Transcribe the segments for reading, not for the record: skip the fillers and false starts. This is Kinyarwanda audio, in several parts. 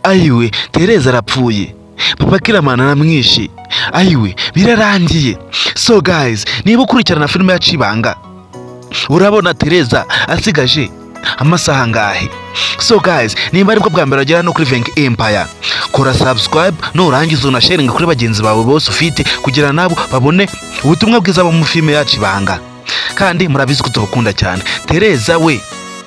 ayiwe Tereza arapfuye, Papa Kiramani aramwishe, ayiwe birarangiye. So guys, niba ukurikirana filime yacu ibanga, urabona Tereza asigaje amasaha ngahe? So guys, niba aribwo bwa mbere agera no kuri Venke Empire, kora subscribe nurangiza unasharinga kuri bagenzi bawe bose ufite kugira nabo babone ubutumwa bwiza mu filime yacu ibanga. Kandi murabizi ko tubakunda cyane. Tereza we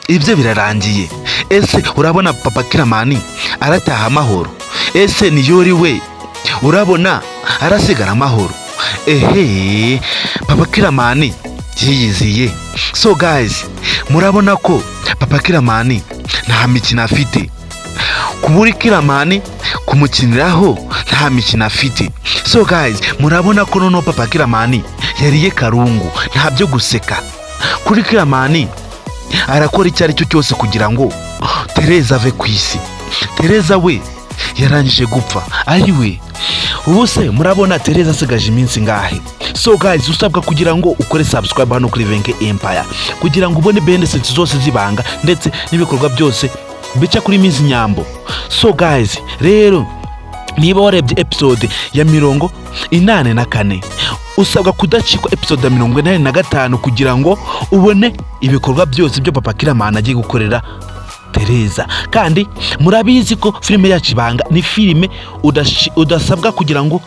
ibyo birarangiye. Ese urabona Papa Kiramani arataha amahoro? Ese Niyori we urabona arasigara amahoro? Papa Kiramani yiyiziye. So guys, murabona ko Papa Kiramani nta mikino afite. Kuburi Kiramani kumukiniraho nta mikino afite. So guys, murabona ko noneho Papa Kiramani yariye karungu, nta byo guseka. Kuri Kiramani arakora icyo ari cyo cyose kugira ngo Tereza ave ku isi. Tereza we yarangije gupfa, ayiwe ubu se murabona Tereza asigaje iminsi ngahe? So guys, usabwa kugira ngo ukore subscribe hano kuri Venke Empire kugira ngo ubone benefits zose zibanga ndetse n'ibikorwa byose bica kuri Miss Nyambo. So guys, rero niba warebye episode ya 84, usabwa kudacikwa episode ya 85 kugira ngo ubone ibikorwa byose byo Papa Kiramani agiye gukorera Tereza. Kandi murabizi ko filime yacu ibanga ni filime udasabwa kugira ngo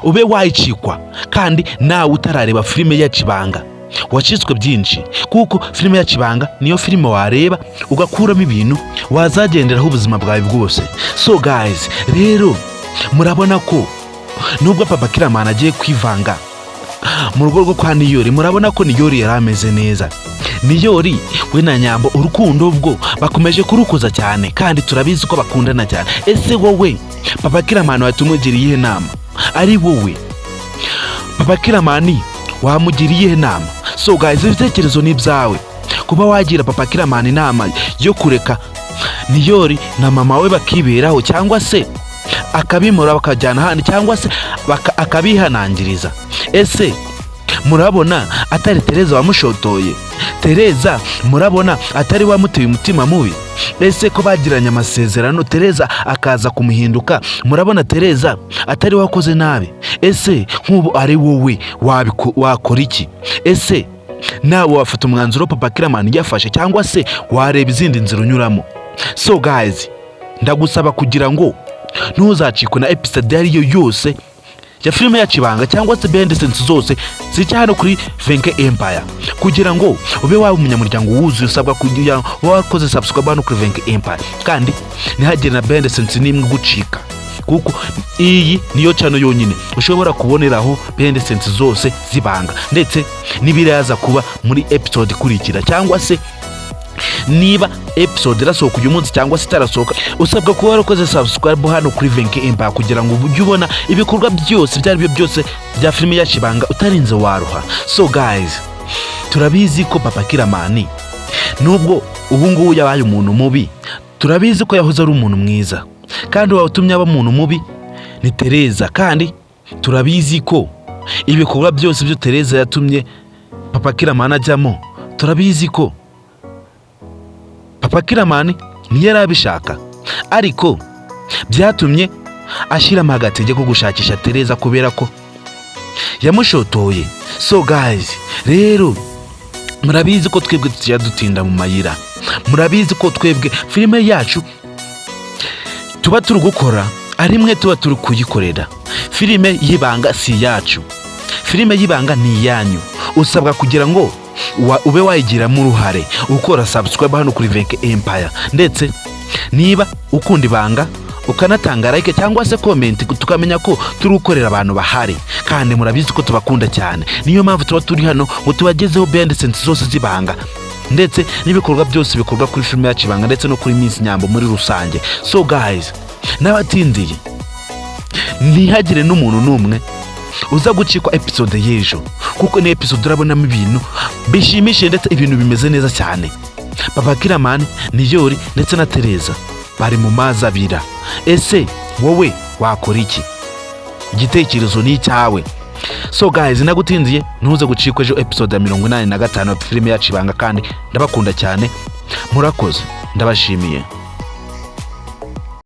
ube wayicikwa, kandi nawe utarareba filime yacu ibanga wacitswe byinshi, kuko filime yacu ibanga niyo filime wareba ugakuramo ibintu wazagenderaho ubuzima bwawe bwose. So guys, rero murabona ko nubwo Papa Kiramani agiye kwivanga mu rugo rwo kwa Niyori, murabona ko Niyori yari ameze neza. Niyori we na Nyambo urukundo bwo bakomeje kurukoza cyane, kandi turabizi ko bakundana cyane. Ese wowe Papa Kiramani watumugiriye inama? Ari wowe Papa Kiramani wamugiriye inama? So guys, ibitekerezo ni byawe. Kuba wagira Papa Kiramani inama yo kureka Niyori na mama we bakiberaho, cyangwa se akabimura bakajyana handi, cyangwa se akabihanangiriza. Ese murabona atari Tereza wamushotoye? Tereza murabona atari wamuteye umutima mubi? Ese ko bagiranye amasezerano Tereza akaza kumuhinduka, murabona Tereza atari wakoze nabi? Ese nk'ubu ari wowe wakora iki? Ese nawe wafata umwanzuro Papa Kiramani yafashe, cyangwa se wareba izindi nzira unyuramo? So guys, ndagusaba kugira ngo ntuzacikwe na episode ariyo yose ya filime yacu ibanga, cyangwa se benefits zose zica hano kuri Venke Empire kugira ngo ube wawe umunyamuryango wuzuye. Usabwa kugira wakoze subscribe hano kuri Venke Empire, kandi ntihagire na benefits nimwe gucika, kuko iyi niyo channel yonyine ushobora kuboneraho benefits zose zibanga, ndetse nibiraza kuba muri episode kurikira, cyangwa se niba episode irasohoka uyu munsi cyangwa se itarasohoka, usabwa kuba warakoze subscribe hano kuri Venke Empire kugira ngo ujye ubona ibikorwa byose byari byo byose bya filime yacu ibanga utarinze waruha. So guys, turabizi ko Papa Kiramani nubwo ubu ngubu yabaye umuntu mubi, turabizi ko yahoze ari umuntu mwiza, kandi watumye aba umuntu mubi ni Tereza. Kandi turabizi ko ibikorwa byose byo Tereza yatumye Papa Kiramani ajyamo, turabizi ko Papa Kiramani ntiyarabishaka, ariko byatumye ashyiramo agatege ko gushakisha Tereza kubera ko yamushotoye. So guys, rero murabizi ko twebwe tujya dutinda mu mayira, murabizi ko twebwe filime yacu tuba turi gukora ari mwe tuba turi kuyikorera. Filime y'ibanga si yacu, filime y'ibanga ni yanyu. Usabwa kugira ngo ube wayigiramo uruhare ukora subscribe hano kuri Venke Empire, ndetse niba ukunda ibanga ukanatanga like cyangwa se comment tukamenya ko turi gukorera abantu bahari, kandi murabizi ko tubakunda cyane. Niyo mpamvu tuba turi hano ngo tubagezeho benefits zose zibanga, ndetse n'ibikorwa byose bikorwa kuri filime yacu ibanga, ndetse no kuri Miss Nyambo muri rusange. So guys, n'abatindiye ntihagire n'umuntu n'umwe uza gucikwa episode y'ejo, kuko ni episode urabonamo ibintu bishimishije ndetse ibintu bimeze neza cyane. Papa Kiramani, Niyori ndetse na Tereza bari mu mazi abira. Ese wowe wakora iki? Igitekerezo ni icyawe. So guys, nagutindiye ntuze gucikwa ejo episode ya 85 ya filime yacu ibanga, kandi ndabakunda cyane, murakoze, ndabashimiye.